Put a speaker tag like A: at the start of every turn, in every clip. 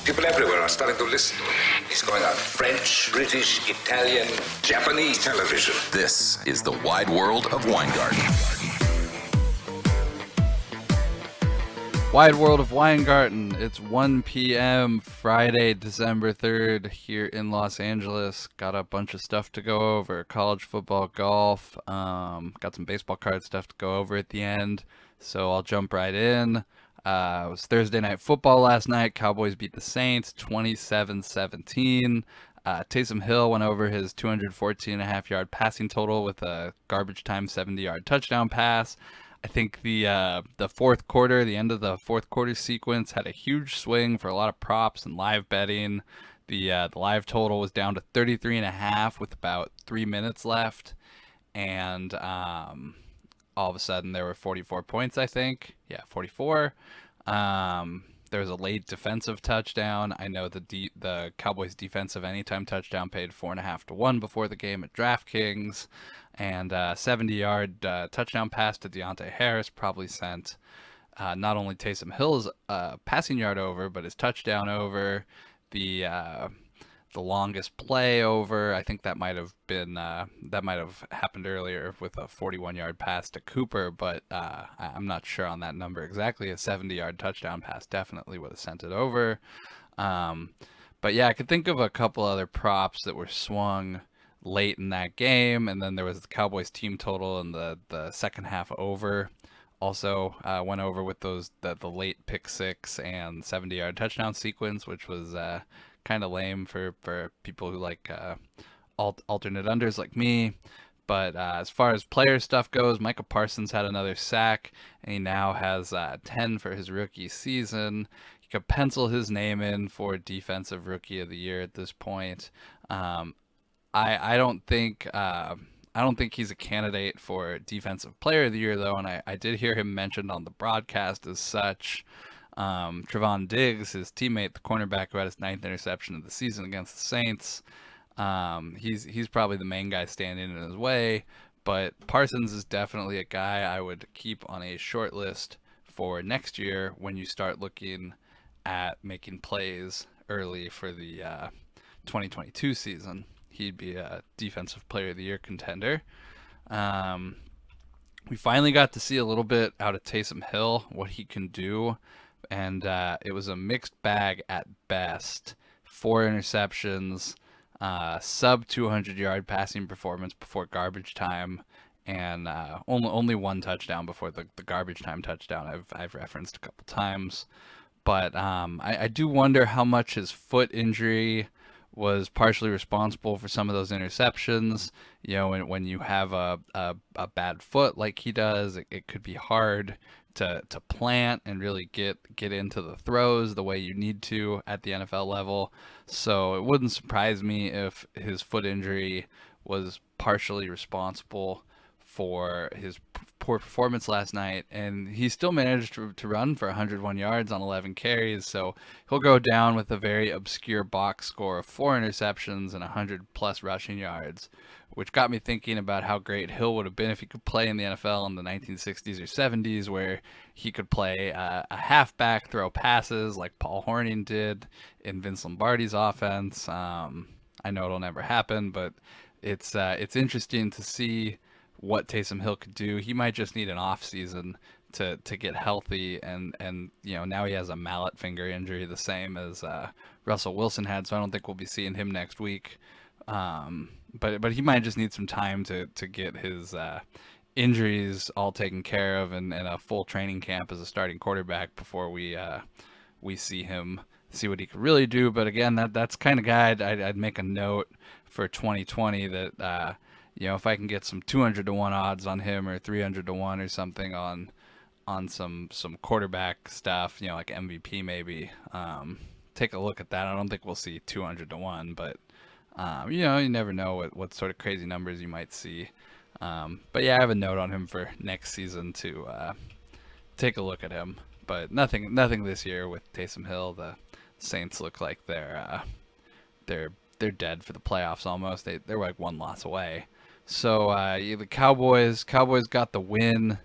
A: People everywhere are starting to listen to him. He's going on French, British, Italian, Japanese television.
B: This is the wide world of Weingarten.
C: Wide World of Weingarten. It's 1 p.m. Friday, December 3rd here in Los Angeles. Got a bunch of stuff to go over. College football, golf. Got some baseball card stuff to go over at the end. So I'll jump right in. It was Thursday night football last night. Cowboys beat the Saints 27-17. Taysom Hill went over his 214.5-yard passing total with a garbage time 70-yard touchdown pass. I think the fourth quarter, the end of the fourth quarter sequence had a huge swing for a lot of props and live betting. The live total was down to 33.5 with about 3 minutes left, and all of a sudden there were 44 points. I think, yeah, 44. There was a late defensive touchdown. I know the Cowboys defensive anytime touchdown paid 4.5 to 1 before the game at DraftKings. And 70-yard touchdown pass to Deontay Harris probably sent not only Taysom Hill's passing yard over, but his touchdown over, the longest play over. I think that might have happened earlier with a 41-yard pass to Cooper, but I'm not sure on that number exactly. A 70-yard touchdown pass definitely would have sent it over. But yeah, I could think of a couple other props that were swung late in that game, and then there was the Cowboys team total in the second half over. Also went over with the late pick six and 70-yard touchdown sequence, which was kind of lame for people who like alternate unders like me. But as far as player stuff goes, Micah Parsons had another sack, and he now has 10 for his rookie season. You could pencil his name in for Defensive Rookie of the Year at this point. I don't think he's a candidate for Defensive Player of the Year, though, and I did hear him mentioned on the broadcast as such. Trevon Diggs, his teammate, the cornerback who had his 9th interception of the season against the Saints, he's probably the main guy standing in his way, but Parsons is definitely a guy I would keep on a short list for next year when you start looking at making plays early for the 2022 season. He'd be a Defensive Player of the Year contender. We finally got to see a little bit out of Taysom Hill, what he can do, and it was a mixed bag at best. 4 interceptions, sub 200-yard passing performance before garbage time, and only 1 touchdown before the garbage time touchdown I've referenced a couple times. But I do wonder how much his foot injury was partially responsible for some of those interceptions. You know, when you have a bad foot like he does, it could be hard to plant and really get into the throws the way you need to at the NFL level. So it wouldn't surprise me if his foot injury was partially responsible for his poor performance last night, and he still managed to run for 101 yards on 11 carries, so he'll go down with a very obscure box score of 4 interceptions and 100+ rushing yards, which got me thinking about how great Hill would have been if he could play in the NFL in the 1960s or 70s, where he could play a halfback, throw passes like Paul Hornung did in Vince Lombardi's offense. I know it'll never happen, but it's interesting to see what Taysom Hill could do. He might just need an off season to get healthy, and you know, now he has a mallet finger injury, the same as Russell Wilson had, so I don't think we'll be seeing him next week. But he might just need some time to get his injuries all taken care of and a full training camp as a starting quarterback before we see what he could really do. But again, that's kind of guy I'd make a note for 2020 that you know, if I can get some 200 to 1 odds on him or 300 to 1 or something on some quarterback stuff, you know, like MVP maybe, take a look at that. I don't think we'll see 200 to 1, but you know, you never know what sort of crazy numbers you might see. But yeah, I have a note on him for next season to take a look at him. But nothing this year with Taysom Hill. The Saints look like they're dead for the playoffs almost. They're like 1 loss away. So the Cowboys got the win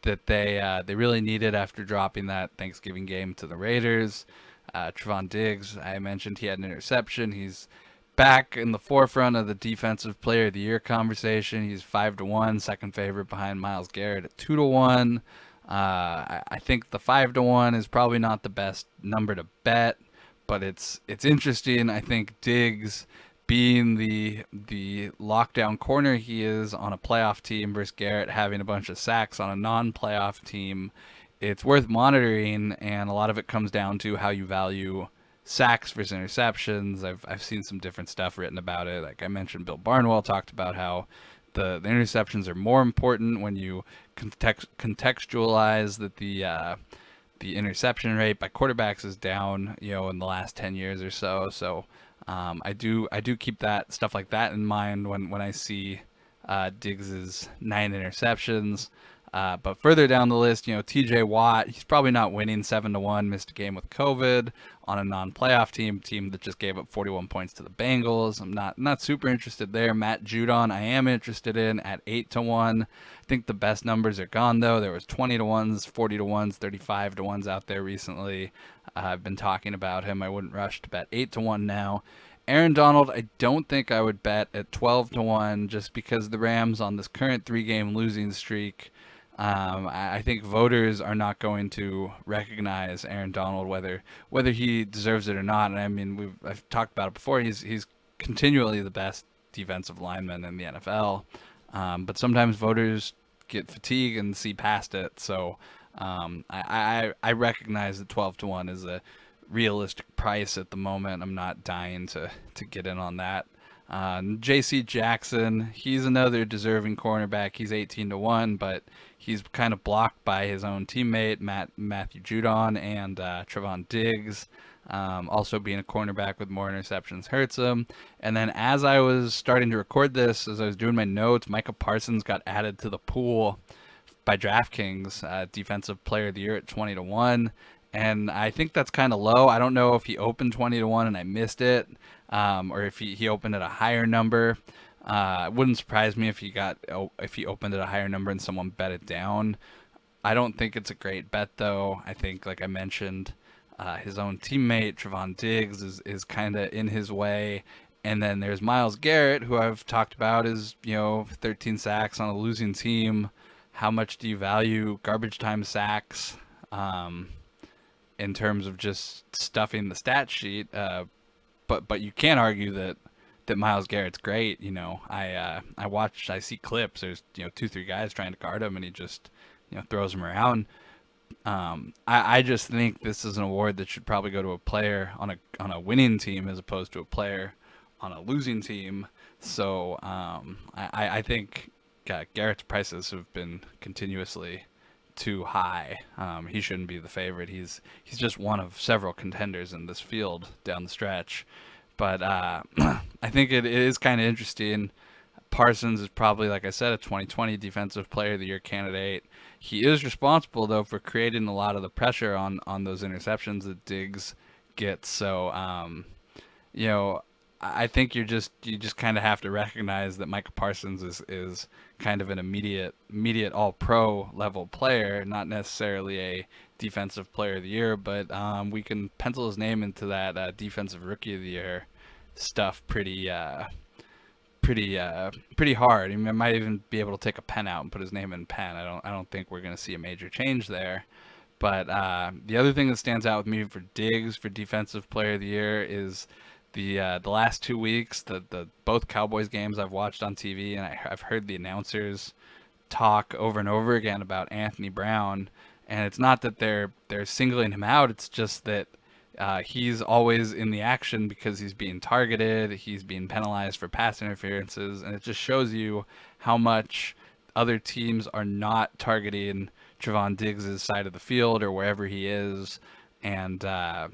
C: that they really needed after dropping that Thanksgiving game to the Raiders. Trevon Diggs, I mentioned he had an interception. He's back in the forefront of the Defensive Player of the Year conversation. He's 5-1, second favorite behind Myles Garrett at 2-1. I think the 5-1 is probably not the best number to bet, but it's interesting. I think Diggs, being the lockdown corner he is on a playoff team versus Garrett having a bunch of sacks on a non-playoff team, it's worth monitoring, and a lot of it comes down to how you value sacks versus interceptions. I've seen some different stuff written about it. Like I mentioned, Bill Barnwell talked about how the interceptions are more important when you contextualize that the interception rate by quarterbacks is down, in the last 10 years or so. So I do keep that stuff like that in mind when I see Diggs's 9 interceptions. But further down the list, TJ Watt, he's probably not winning 7-1, missed a game with COVID on a non-playoff team that just gave up 41 points to the Bengals. I'm not super interested there. Matt Judon, I am interested in at 8-1. I think the best numbers are gone though. There was 20-1s, 40-1s, 35-1s out there recently. I've been talking about him. I wouldn't rush to bet 8-1 now. Aaron Donald, I don't think I would bet at 12-1 just because the Rams on this current 3-game losing streak. I think voters are not going to recognize Aaron Donald whether he deserves it or not. And I mean, I've talked about it before. He's continually the best defensive lineman in the NFL, but sometimes voters get fatigued and see past it. So I recognize that 12-1 is a realistic price at the moment. I'm not dying to get in on that. J.C. Jackson, he's another deserving cornerback. He's 18-1, but he's kind of blocked by his own teammate Matthew Judon and Trevon Diggs. Also being a cornerback with more interceptions hurts him. And then as I was starting to record this, as I was doing my notes, Micah Parsons got added to the pool by DraftKings, Defensive Player of the Year at 20-1. And I think that's kind of low. I don't know if he opened 20-1 and I missed it, or if he opened at a higher number. It wouldn't surprise me if he opened at a higher number and someone bet it down. I don't think it's a great bet though. I think, like I mentioned, his own teammate Trevon Diggs is kind of in his way. And then there's Myles Garrett, who I've talked about is 13 sacks on a losing team. How much do you value garbage time sacks? In terms of just stuffing the stat sheet, but you can't argue that Myles Garrett's great. I see clips. There's 2-3 guys trying to guard him, and he just throws them around. I just think this is an award that should probably go to a player on a winning team as opposed to a player on a losing team. So I think Garrett's prices have been continuously too high. He shouldn't be the favorite. He's just one of several contenders in this field down the stretch. But I think it is kind of interesting. Parsons is probably, like I said, a 2020 Defensive Player of the Year candidate. He is responsible though for creating a lot of the pressure on those interceptions that Diggs gets. So I think you just kind of have to recognize that Micah Parsons is kind of an immediate all-pro level player, not necessarily a Defensive Player of the Year, but we can pencil his name into that Defensive Rookie of the Year stuff pretty hard. I mean, I might even be able to take a pen out and put his name in pen. I don't think we're going to see a major change there. But the other thing that stands out with me for Diggs for Defensive Player of the Year is the last 2 weeks, the both Cowboys games I've watched on TV, and I've heard the announcers talk over and over again about Anthony Brown, and it's not that they're singling him out, it's just that he's always in the action because he's being targeted, he's being penalized for pass interferences, and it just shows you how much other teams are not targeting Trevon Diggs' side of the field or wherever he is. And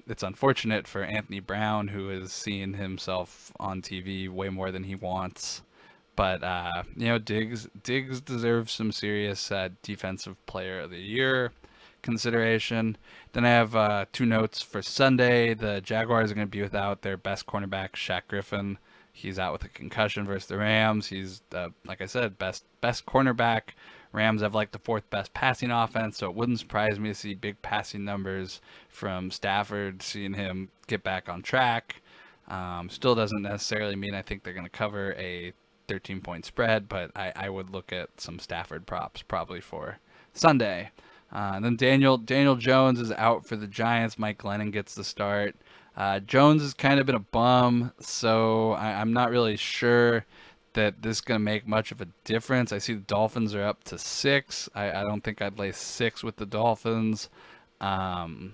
C: it's unfortunate for Anthony Brown, who is seeing himself on TV way more than he wants. But Diggs deserves some serious Defensive Player of the Year consideration. Then I have 2 notes for Sunday. The Jaguars are going to be without their best cornerback, Shaq Griffin. He's out with a concussion versus the Rams. He's, like I said, best cornerback. Rams have like the fourth best passing offense, so it wouldn't surprise me to see big passing numbers from Stafford, seeing him get back on track. Still doesn't necessarily mean I think they're going to cover a 13-point spread, but I would look at some Stafford props probably for Sunday. And then Daniel Jones is out for the Giants. Mike Glennon gets the start. Jones has kind of been a bum, so I'm not really sure that this is going to make much of a difference. I see the Dolphins are up to 6. I don't think I'd lay 6 with the Dolphins. Glennon's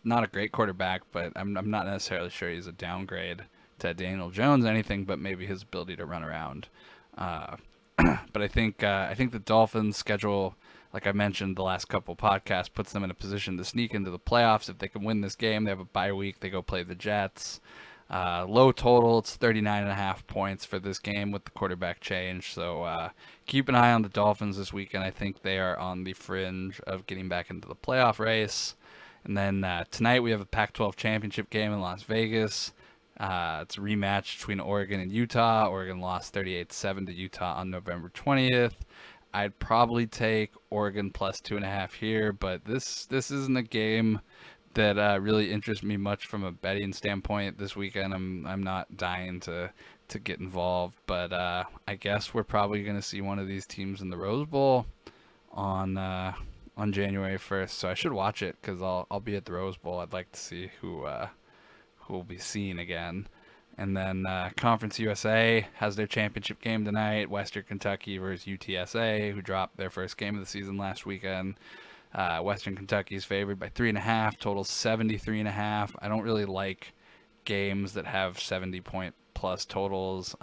C: not a great quarterback, but I'm not necessarily sure he's a downgrade to Daniel Jones, anything but maybe his ability to run around. But I think the Dolphins' schedule, like I mentioned the last couple podcasts, puts them in a position to sneak into the playoffs. If they can win this game, they have a bye week. They go play the Jets. Low total, it's 39.5 points for this game with the quarterback change. So keep an eye on the Dolphins this weekend. I think they are on the fringe of getting back into the playoff race. And then tonight we have a Pac-12 championship game in Las Vegas. It's a rematch between Oregon and Utah. Oregon lost 38-7 to Utah on November 20th. I'd probably take Oregon plus 2.5 here, but this isn't a game that really interests me much from a betting standpoint this weekend. I'm not dying to get involved, but I guess we're probably going to see one of these teams in the Rose Bowl on January 1st, so I should watch it because I'll be at the Rose Bowl. I'd like to see who we'll be seeing again. And then Conference USA has their championship game tonight. Western Kentucky versus UTSA, who dropped their first game of the season last weekend. Western Kentucky is favored by 3.5. Total 73.5. I don't really like games that have 70-point plus totals.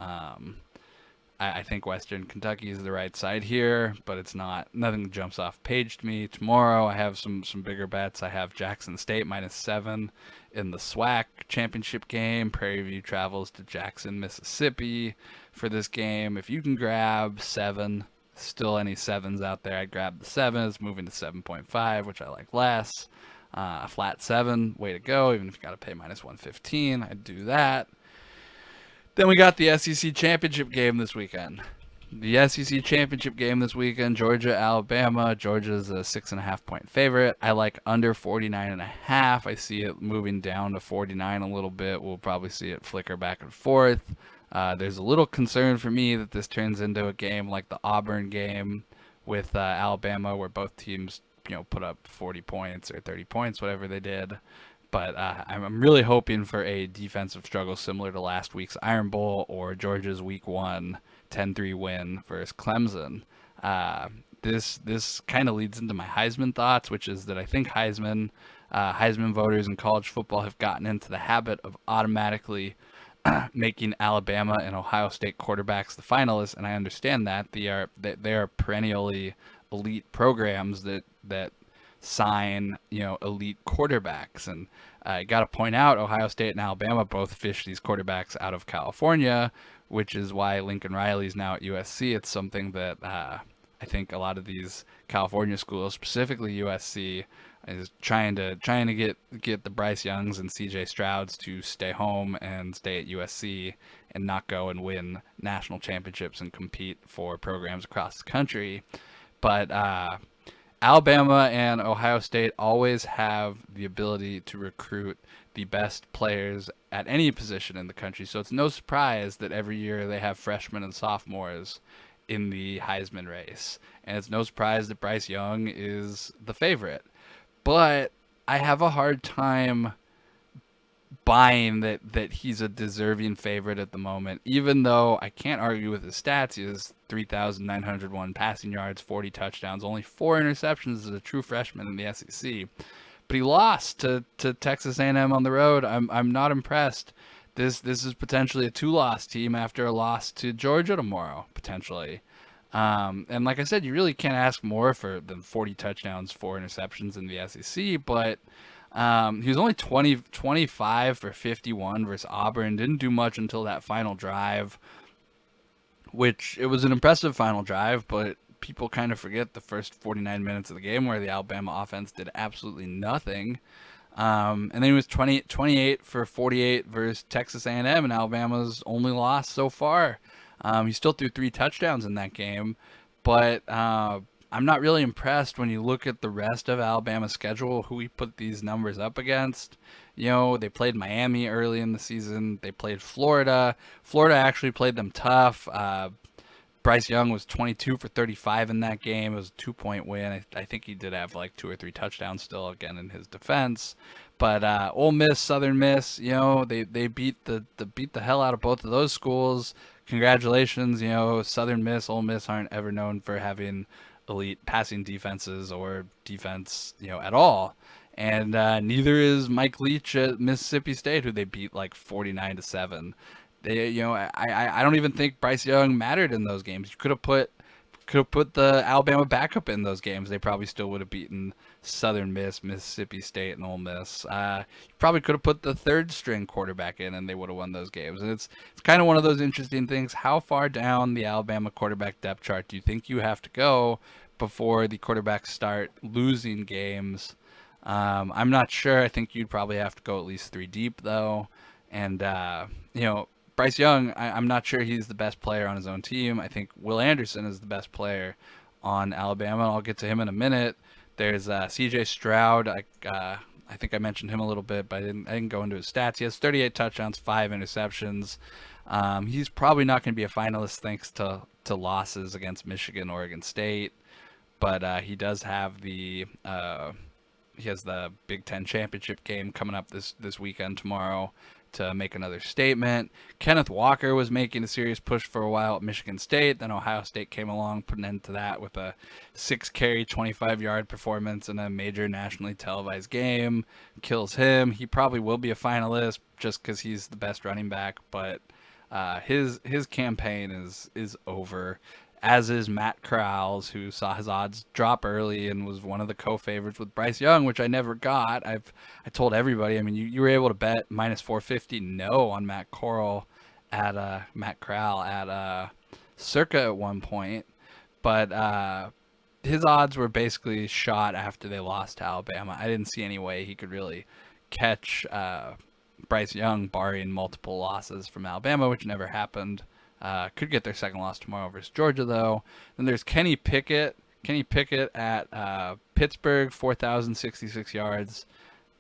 C: I think Western Kentucky is the right side here, but it's nothing jumps off page to me. Tomorrow I have some bigger bets. I have Jackson State -7 in the SWAC championship game. Prairie View travels to Jackson, Mississippi for this game. If you can grab 7, still any 7s out there, I'd grab the 7. It's moving to 7.5, which I like less. A flat 7, way to go. Even if you got to pay -115, I'd do that. Then we got the SEC championship game this weekend. The SEC championship game this weekend, Georgia, Alabama. Georgia's a 6.5-point favorite. I like under 49.5. I see it moving down to 49 a little bit. We'll probably see it flicker back and forth. There's a little concern for me that this turns into a game like the Auburn game with Alabama, where both teams, put up 40 points or 30 points, whatever they did. But I'm really hoping for a defensive struggle similar to last week's Iron Bowl or Georgia's Week 1 10-3 win versus Clemson. This kind of leads into my Heisman thoughts, which is that I think Heisman voters in college football have gotten into the habit of automatically making Alabama and Ohio State quarterbacks the finalists, and I understand that they are perennially elite programs that sign elite quarterbacks. And I got to point out, Ohio State and Alabama both fish these quarterbacks out of California, which is why Lincoln Riley's now at USC. It's something that I think a lot of these California schools, specifically USC, is trying to get the Bryce Youngs and CJ Strouds to stay home and stay at USC and not go and win national championships and compete for programs across the country. But Alabama and Ohio State always have the ability to recruit the best players at any position in the country. So it's no surprise that every year they have freshmen and sophomores in the Heisman race. And it's no surprise that Bryce Young is the favorite. But I have a hard time buying that he's a deserving favorite at the moment, even though I can't argue with his stats. He has 3,901 passing yards, 40 touchdowns, only 4 interceptions as a true freshman in the SEC. But he lost to Texas A&M on the road. I'm not impressed. This is potentially a 2-loss team after a loss to Georgia tomorrow, potentially. And like I said, you really can't ask more than 40 touchdowns, 4 interceptions in the SEC, but he was only 25 for 51 versus Auburn. Didn't do much until that final drive, which it was an impressive final drive, but people kind of forget the first 49 minutes of the game where the Alabama offense did absolutely nothing. And then he was 28 for 48 versus Texas A&M, and Alabama's only loss so far. He still threw 3 touchdowns in that game, but I'm not really impressed when you look at the rest of Alabama's schedule, who we put these numbers up against. They played Miami early in the season. They played Florida. Florida actually played them tough. Bryce Young was 22 for 35 in that game. It was a 2-point win. I think he did have like 2 or 3 touchdowns still, again, in his defense. But Ole Miss, Southern Miss, they beat the hell out of both of those schools. Congratulations, Southern Miss, Ole Miss aren't ever known for having elite passing defenses or defense, at all. And neither is Mike Leach at Mississippi State, who they beat like 49-7. I don't even think Bryce Young mattered in those games. You could have put the Alabama backup in those games. They probably still would have beaten Southern Miss, Mississippi State, and Ole Miss. You probably could have put the third string quarterback in, and they would have won those games. And it's kind of one of those interesting things. How far down the Alabama quarterback depth chart do you think you have to go before the quarterbacks start losing games? I'm not sure. I think you'd probably have to go at least 3 deep, though. And Bryce Young, I'm not sure he's the best player on his own team. I think Will Anderson is the best player on Alabama. I'll get to him in a minute. There's CJ Stroud. I think I mentioned him a little bit, but I didn't go into his stats. He has 38 touchdowns, 5 interceptions. He's probably not going to be a finalist thanks to losses against Michigan, Oregon State. But he does have the Big Ten championship game coming up this weekend tomorrow to make another statement. Kenneth Walker was making a serious push for a while at Michigan State. Then Ohio State came along, put an end to that with a 6-carry, 25-yard performance in a major nationally televised game. Kills him. He probably will be a finalist just because he's the best running back, but his campaign is over. As is Matt Corrals, who saw his odds drop early and was one of the co-favorites with Bryce Young, which I never got. I told everybody. I mean, you were able to bet minus 450 no on Matt Corral at Circa at one point, but his odds were basically shot after they lost to Alabama. I didn't see any way he could really catch Bryce Young, barring multiple losses from Alabama, which never happened. Could get their second loss tomorrow versus Georgia, though. Then there's Kenny Pickett. Kenny Pickett at Pittsburgh, 4,066 yards.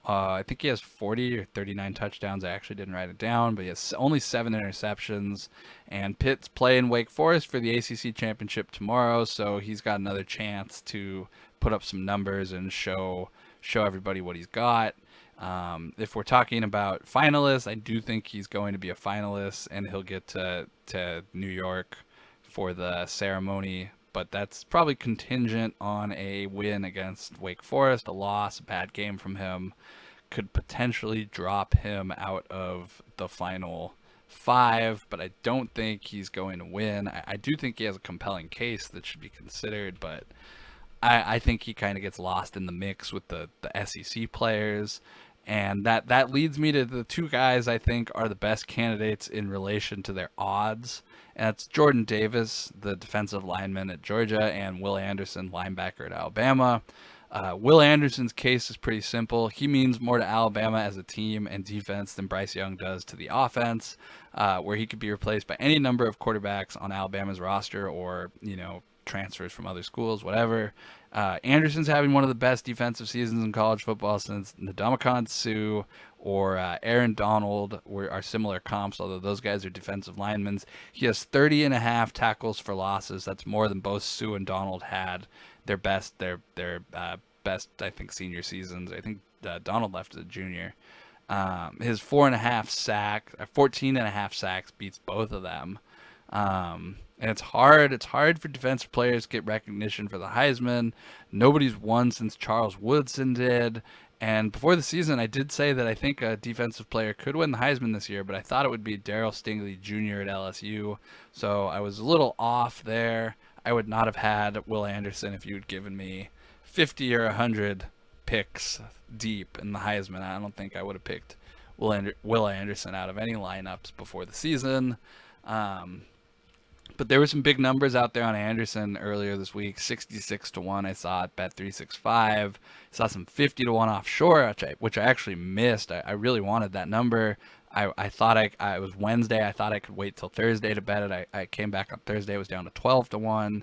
C: I think he has 40 or 39 touchdowns. I actually didn't write it down, but he has only 7 interceptions. And Pitt's playing Wake Forest for the ACC championship tomorrow, so he's got another chance to put up some numbers and show everybody what he's got. If we're talking about finalists, I do think he's going to be a finalist, and he'll get to New York for the ceremony, but that's probably contingent on a win against Wake Forest. A loss, a bad game from him could potentially drop him out of the final 5, but I don't think he's going to win. I do think he has a compelling case that should be considered, but I think he kind of gets lost in the mix with the SEC players. And that leads me to the 2 guys I think are the best candidates in relation to their odds. And that's Jordan Davis, the defensive lineman at Georgia, and Will Anderson, linebacker at Alabama. Will Anderson's case is pretty simple. He means more to Alabama as a team and defense than Bryce Young does to the offense, where he could be replaced by any number of quarterbacks on Alabama's roster or, transfers from other schools, whatever. Anderson's having one of the best defensive seasons in college football since Ndamukong Suh or Aaron Donald are similar comps, although those guys are defensive linemen. He has 30.5 tackles for losses. That's more than both Suh and Donald had their best, I think, senior seasons. I think Donald left as a junior. His 14.5 sacks beats both of them. And it's hard for defensive players to get recognition for the Heisman. Nobody's won since Charles Woodson did. And before the season, I did say that I think a defensive player could win the Heisman this year, but I thought it would be Darryl Stingley Jr. at LSU. So I was a little off there. I would not have had Will Anderson if you'd given me 50 or 100 picks deep in the Heisman. I don't think I would have picked Will Anderson out of any lineups before the season. But there were some big numbers out there on Anderson earlier this week. 66-1 I saw at Bet365. Saw some 50-1 offshore, which I actually missed. I really wanted that number. I thought it was Wednesday. I thought I could wait till Thursday to bet it. I came back on Thursday. It was down to 12-1.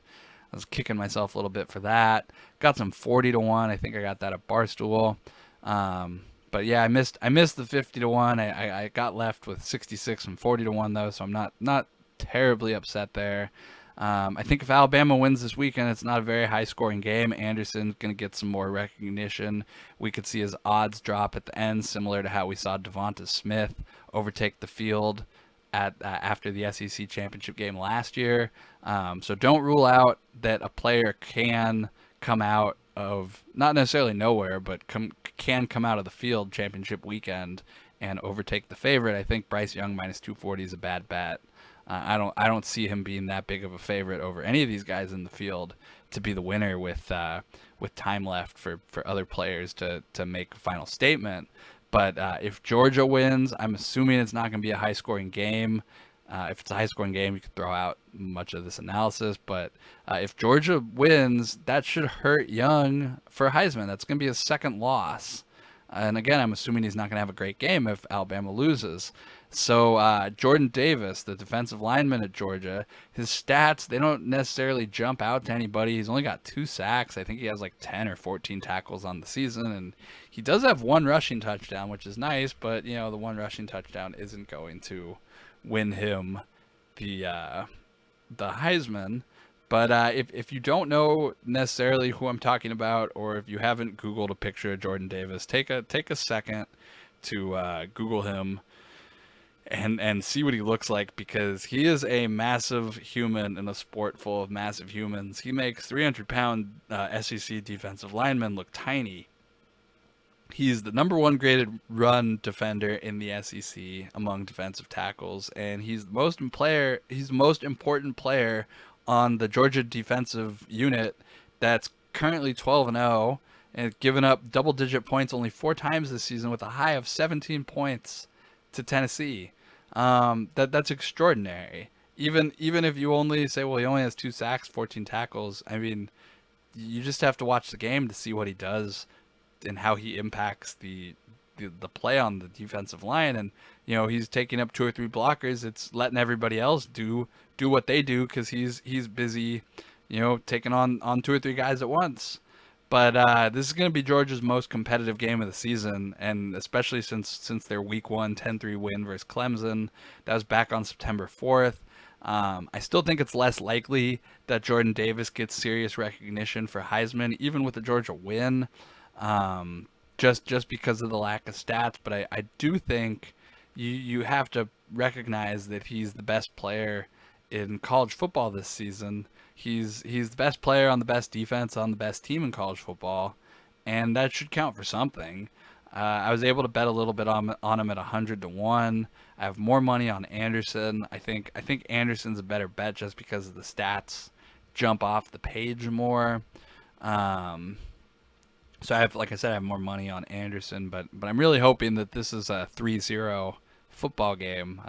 C: I was kicking myself a little bit for that. Got some 40-1. I think I got that at Barstool. But yeah, I missed the 50-1. I got left with 66 and 40-1 though, so I'm not terribly upset there. I think if Alabama wins this weekend, it's not a very high-scoring game. Anderson's going to get some more recognition. We could see his odds drop at the end, similar to how we saw Devonta Smith overtake the field at after the SEC championship game last year. So don't rule out that a player can come out of, not necessarily nowhere, but can come out of the field championship weekend and overtake the favorite. I think Bryce Young minus 240 is a bad bet. I don't see him being that big of a favorite over any of these guys in the field to be the winner with time left for other players to make a final statement. But if Georgia wins, I'm assuming it's not going to be a high-scoring game. If it's a high-scoring game, you could throw out much of this analysis. But if Georgia wins, that should hurt Young for Heisman. That's going to be his second loss. And again, I'm assuming he's not going to have a great game if Alabama loses. So Jordan Davis, the defensive lineman at Georgia, his stats, they don't necessarily jump out to anybody. He's only got 2 sacks. I think he has like 10 or 14 tackles on the season. And he does have 1 rushing touchdown, which is nice. But, you know, the 1 rushing touchdown isn't going to win him the Heisman. But if you don't know necessarily who I'm talking about, or if you haven't Googled a picture of Jordan Davis, take a second to Google him and see what he looks like, because he is a massive human in a sport full of massive humans. He makes 300-pound SEC defensive linemen look tiny. He's the number 1 graded run defender in the SEC among defensive tackles, and he's the most important player on the Georgia defensive unit that's currently 12-0 and given up double-digit points only 4 times this season, with a high of 17 points to Tennessee. That's extraordinary. Even if you only say, well, he only has 2 sacks, 14 tackles. I mean, you just have to watch the game to see what he does and how he impacts the play on the defensive line. And you know, he's taking up 2 or 3 blockers. It's letting everybody else do what they do, because he's busy, you know, taking on 2 or 3 guys at once. But this is going to be Georgia's most competitive game of the season, and especially since their Week 1 10-3 win versus Clemson. That was back on September 4th. I still think it's less likely that Jordan Davis gets serious recognition for Heisman, even with the Georgia win, just because of the lack of stats. But I do think you have to recognize that he's the best player in college football this season. He's the best player on the best defense on the best team in college football, and that should count for something. I was able to bet a little bit on him at 100-1. I have more money on Anderson. I think Anderson's a better bet just because of the stats jump off the page more. So I have, like I said, I have more money on Anderson, but I'm really hoping that this is a 3-0 football game.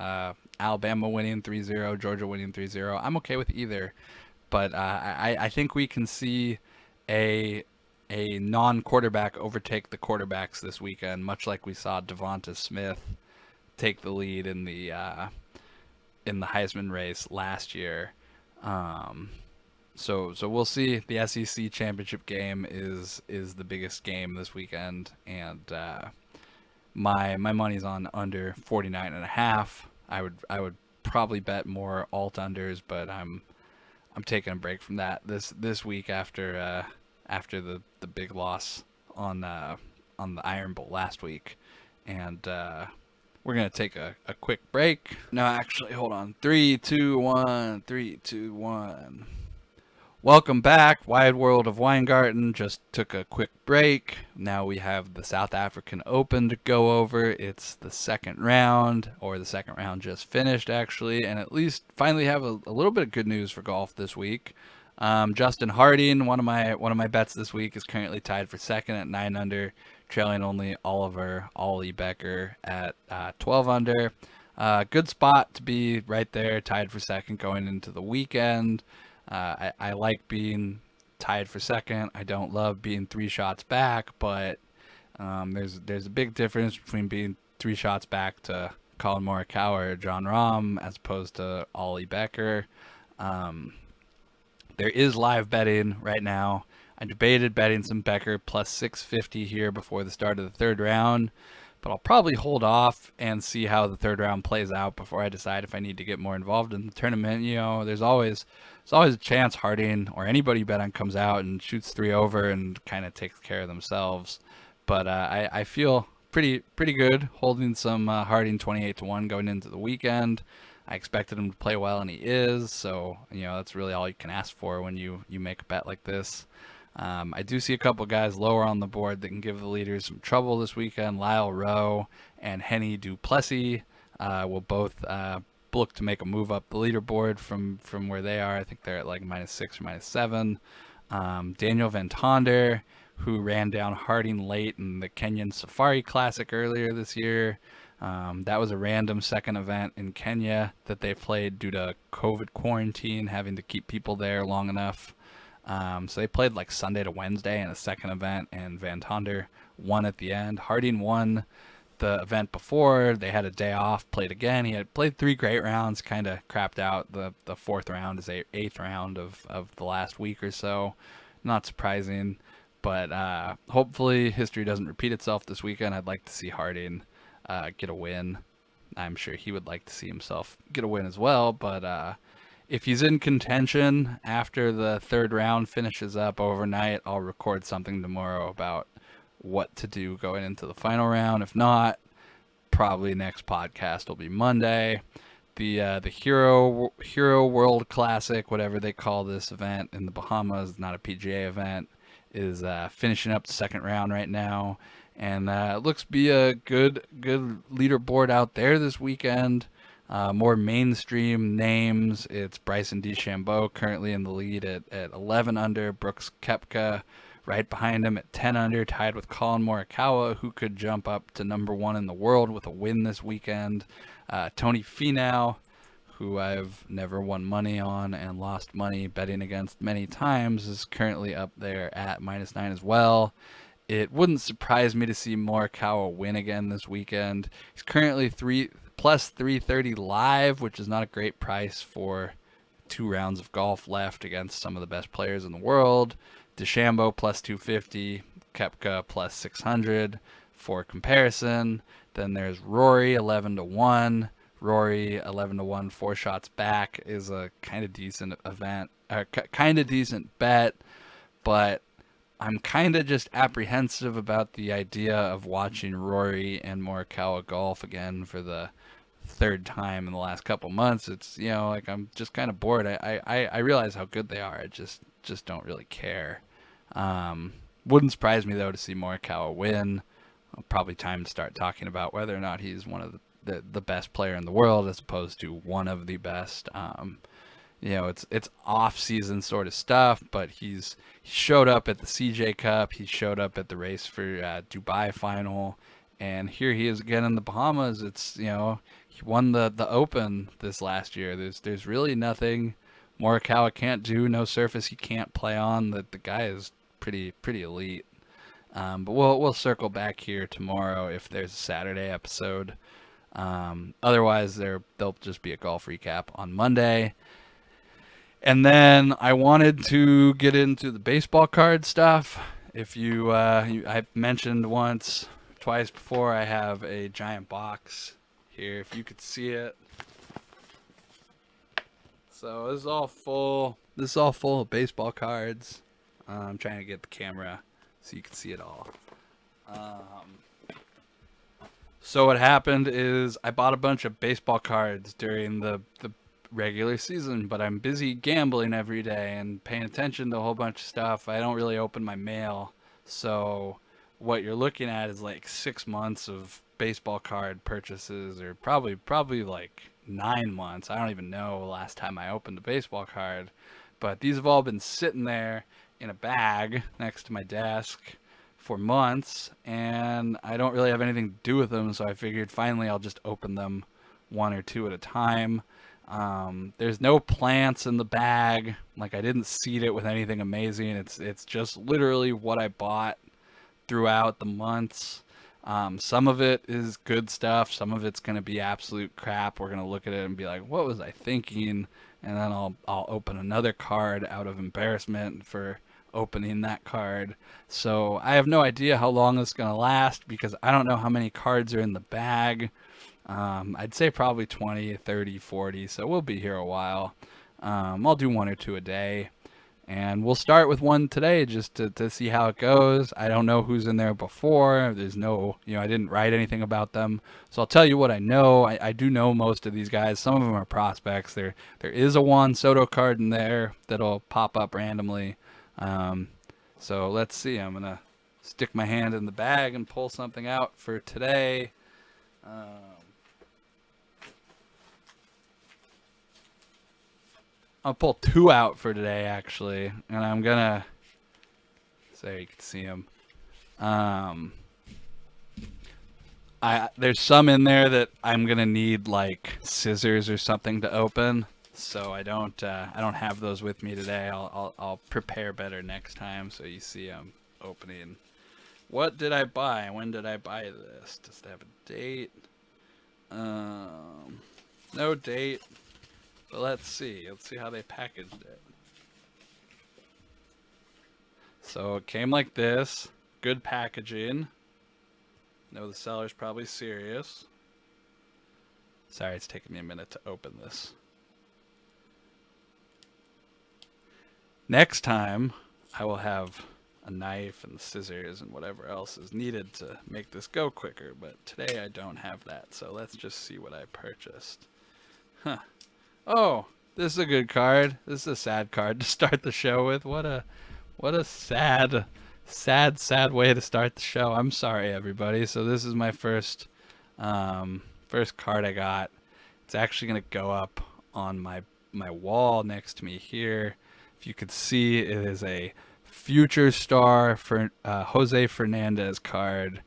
C: Alabama winning 3-0, Georgia winning 3-0. I'm okay with either, but I think we can see a non-quarterback overtake the quarterbacks this weekend, much like we saw Devonta Smith take the lead in the Heisman race last year. So we'll see. The SEC championship game is the biggest game this weekend, and my money's on under 49.5. I would probably bet more alt unders, but I'm taking a break from that this week after the big loss on the Iron Bowl last week, and we're gonna take a quick break. No, actually, hold on. 3, 2, 1. 3, 2, 1. Welcome back, Wide World of Weingarten. Just took a quick break. Now we have the South African Open to go over. It's the second round, or the second round just finished actually, and at least finally have a little bit of good news for golf this week. Justin Harding, one of my bets this week, is currently tied for second at 9 under, trailing only Ollie Becker at 12 under. Good spot to be right there, tied for second going into the weekend. I like being tied for second. I don't love being 3 shots back, but there's a big difference between being 3 shots back to Colin Morikawa or John Rahm as opposed to Ollie Becker. There is live betting right now. I debated betting some Becker plus 650 here before the start of the third round, but I'll probably hold off and see how the third round plays out before I decide if I need to get more involved in the tournament. There's always a chance Harding or anybody you bet on comes out and shoots 3 over and kind of takes care of themselves. But I feel pretty good holding some Harding 28-1 going into the weekend. I expected him to play well, and he is. So that's really all you can ask for when you make a bet like this. I do see a couple guys lower on the board that can give the leaders some trouble this weekend. Lyle Rowe and Henny Duplessis will both look to make a move up the leaderboard from where they are. I think they're at like -6 or -7. Daniel Van Tonder, who ran down Harding late in the Kenyan Safari Classic earlier this year. That was a random second event in Kenya that they played due to COVID quarantine, having to keep people there long enough. So they played like Sunday to Wednesday in a second event, and Van Tonder won at the end. Harding won the event before. They had a day off, played again. He had played 3 great rounds, kind of crapped out. The 4th round is 8th round of the last week or so. Not surprising, but hopefully history doesn't repeat itself this weekend. I'd like to see Harding get a win. I'm sure he would like to see himself get a win as well, but if he's in contention after the third round finishes up overnight, I'll record something tomorrow about what to do going into the final round. If not, probably next podcast will be Monday. The Hero World Classic, whatever they call this event in the Bahamas, not a PGA event, is finishing up the second round right now, and it looks to be a good leaderboard out there this weekend. More mainstream names. It's Bryson DeChambeau currently in the lead at 11 under. Brooks Koepka right behind him at 10 under, tied with Colin Morikawa, who could jump up to number 1 in the world with a win this weekend. Tony Finau, who I've never won money on and lost money betting against many times, is currently up there at -9 as well. It wouldn't surprise me to see Morikawa win again this weekend. He's currently plus 330 live, which is not a great price for 2 rounds of golf left against some of the best players in the world. DeChambeau plus 250, Koepka plus 600 for comparison. Then there's Rory 11-1. Rory 11-1, 4 shots back is a kind of decent event, kind of decent bet, but I'm kind of just apprehensive about the idea of watching Rory and Morikawa golf again for the 3rd time in the last couple months. It's like I'm just kind of bored. I realize how good they are. I just don't really care. Wouldn't surprise me though to see Morikawa win. Probably time to start talking about whether or not he's one of the best player in the world as opposed to one of the best. It's off-season sort of stuff, but he showed up at the CJ Cup. He showed up at the race for Dubai final, and here he is again in the Bahamas. He won the Open this last year. There's really nothing Morikawa can't do. No surface he can't play on. The guy is pretty elite. But we'll circle back here tomorrow if there's a Saturday episode. Otherwise, there'll just be a golf recap on Monday. And then I wanted to get into the baseball card stuff. If I mentioned twice before, I have a giant box here, if you could see it. So this is all full of baseball cards. I'm trying to get the camera so you can see it all. So what happened is I bought a bunch of baseball cards during the regular season, but I'm busy gambling every day and paying attention to a whole bunch of stuff. I don't really open my mail, so what you're looking at is like 6 months of baseball card purchases, or probably like 9 months. I don't even know the last time I opened a baseball card, but these have all been sitting there in a bag next to my desk for months, and I don't really have anything to do with them, so I figured finally I'll just open them 1 or 2 at a time. There's no plants in the bag. Like, I didn't seed it with anything amazing. It's just literally what I bought throughout the months. Some of it is good stuff. Some of it's going to be absolute crap. We're going to look at it and be like, what was I thinking? And then I'll open another card out of embarrassment for opening that card. So I have no idea how long this is going to last because I don't know how many cards are in the bag. I'd say probably 20, 30, 40. So we'll be here a while. I'll do 1 or 2 a day. And we'll start with one today just to see how it goes. I don't know who's in there before. There's no, I didn't write anything about them. So I'll tell you what I know. I do know most of these guys. Some of them are prospects. There is a Juan Soto card in there that'll pop up randomly. So let's see. I'm going to stick my hand in the bag and pull something out for today. I'll pull 2 out for today, actually, and I'm gonna so you can see them. There's some in there that I'm gonna need like scissors or something to open, so I don't have those with me today. I'll prepare better next time, so you see I'm opening. What did I buy? When did I buy this? Does it have a date? No date. But let's see how they packaged it. So it came like this. Good packaging. Know the seller's probably serious. Sorry, it's taking me a minute to open this. Next time, I will have a knife and scissors and whatever else is needed to make this go quicker. But today I don't have that. So let's just see what I purchased. Huh. Oh, this is a good card. This is a sad card to start the show with. What a sad way to start the show. I'm sorry, everybody. So this is my first card I got. It's actually gonna go up on my wall next to me here. If you could see, it is a future star for Jose Fernandez card.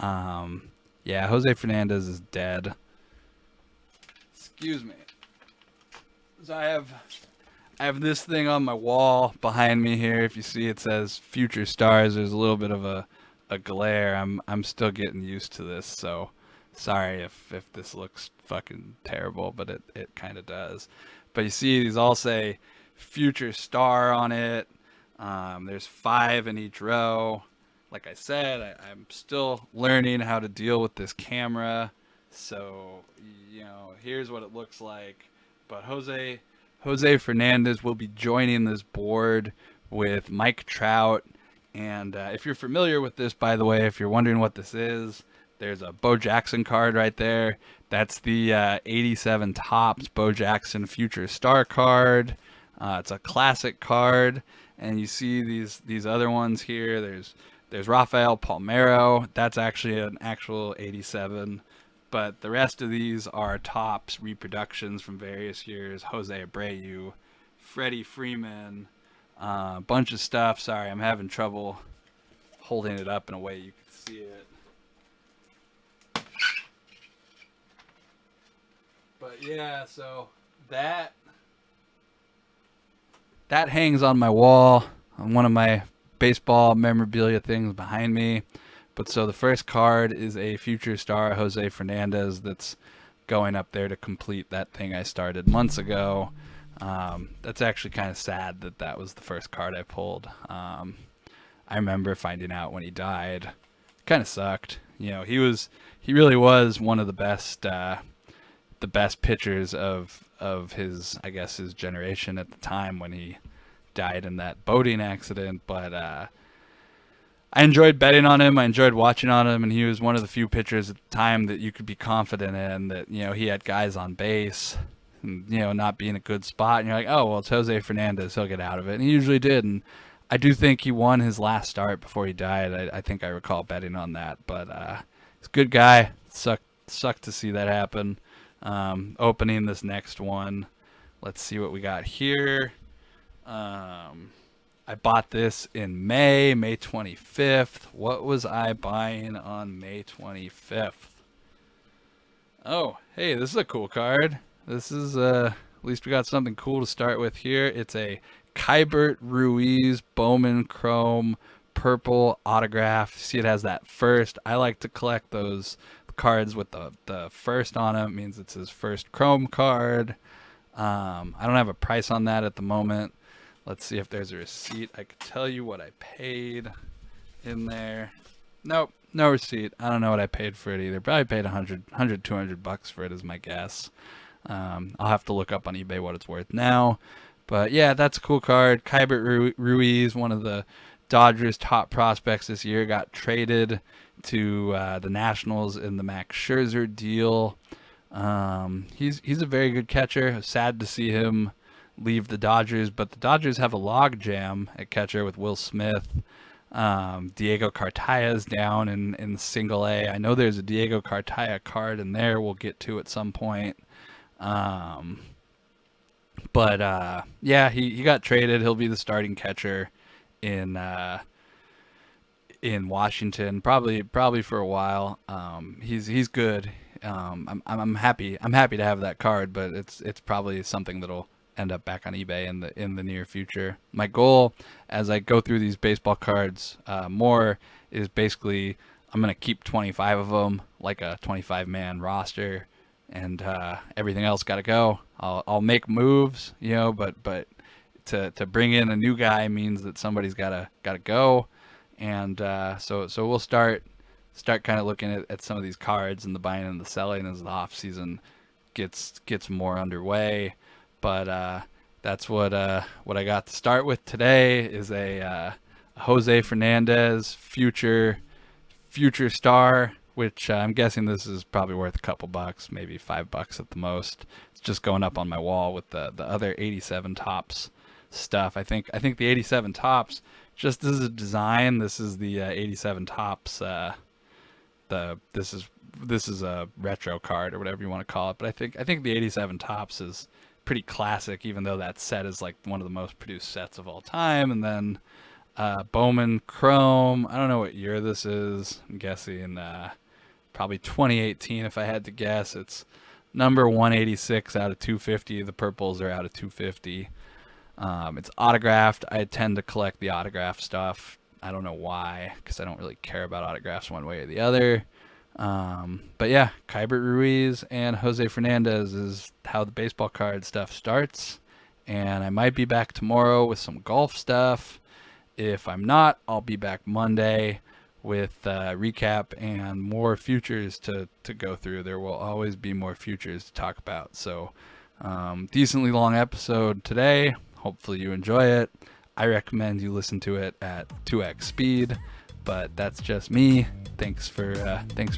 C: Yeah, Jose Fernandez is dead. Excuse me. So I have this thing on my wall behind me here. If you see, it says Future Stars. There's a little bit of a glare. I'm still getting used to this, so sorry if this looks fucking terrible, but it kind of does. But you see, these all say Future Star on it. There's 5 in each row. Like I said, I'm still learning how to deal with this camera. So, here's what it looks like. But Jose Fernandez will be joining this board with Mike Trout. And if you're familiar with this, by the way, if you're wondering what this is, there's a Bo Jackson card right there. That's the 87 Topps Bo Jackson Future Star card. It's a classic card. And you see these other ones here. There's Rafael Palmeiro. That's actually an actual 87. But the rest of these are Topps reproductions from various years. Jose Abreu, Freddie Freeman, a bunch of stuff. Sorry, I'm having trouble holding it up in a way you can see it. But yeah, so that hangs on my wall on one of my baseball memorabilia things behind me. But so the first card is a future star, Jose Fernandez, that's going up there to complete that thing I started months ago. That's actually kind of sad that was the first card I pulled. I remember finding out when he died. Kind of sucked. He really was one of the best pitchers of his, I guess, his generation at the time when he died in that boating accident. But I enjoyed betting on him. I enjoyed watching on him, and he was one of the few pitchers at the time that you could be confident in, that, he had guys on base and, not be in a good spot. And you're like, oh, well, it's Jose Fernandez. He'll get out of it. And he usually did. And I do think he won his last start before he died. I think I recall betting on that. But he's a good guy. Sucked to see that happen. Opening this next one. Let's see what we got here. I bought this in May 25th. What was I buying on May 25th? Oh, hey, this is a cool card. This is, at least we got something cool to start with here. It's a Kybert Ruiz Bowman Chrome purple autograph. See, it has that first. I like to collect those cards with the first on it. It means it's his first Chrome card. I don't have a price on that at the moment. Let's see if there's a receipt. I could tell you what I paid in there. Nope, no receipt. I don't know what I paid for it either. Probably paid $200 for it is my guess. I'll have to look up on eBay what it's worth now. But yeah, that's a cool card. Kybert Ruiz, one of the Dodgers' top prospects this year, got traded to the Nationals in the Max Scherzer deal. He's a very good catcher. Sad to see him leave the Dodgers, but the Dodgers have a log jam at catcher with Will Smith. Diego Cartaya's down in single A. I know there's a Diego Cartaya card in there we'll get to at some point. But yeah, he got traded. He'll be the starting catcher in Washington, probably for a while. He's good. I'm happy to have that card, but it's probably something that'll end up back on eBay in the near future. My goal as I go through these baseball cards more is basically I'm gonna keep 25 of them, like a 25-man roster, and everything else got to go. I'll make moves, but to bring in a new guy means that somebody's gotta go, and so we'll start kind of looking at some of these cards and the buying and the selling as the off season gets more underway. But that's what I got to start with today is a Jose Fernandez future star, which I'm guessing this is probably worth a couple bucks, maybe $5 at the most. It's just going up on my wall with the other 87 Topps stuff. I think the 87 Topps, just as a design, this is the 87 Topps. This is a retro card or whatever you want to call it. But I think the 87 Topps is pretty classic, even though that set is like one of the most produced sets of all time. And then Bowman Chrome, I don't know what year this is. I'm guessing probably 2018 if I had to guess. It's number 186 out of 250. The purples are out of 250. It's autographed. I tend to collect the autograph stuff. I don't know why, because I don't really care about autographs one way or the other. But yeah, Kybert Ruiz and Jose Fernandez is how the baseball card stuff starts. And I might be back tomorrow with some golf stuff. If I'm not, I'll be back Monday with recap and more futures to go through. There will always be more futures to talk about. So decently long episode today. Hopefully you enjoy it. I recommend you listen to it at 2x speed, but that's just me. Thanks for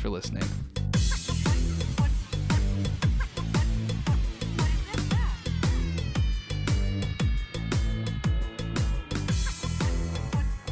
C: listening.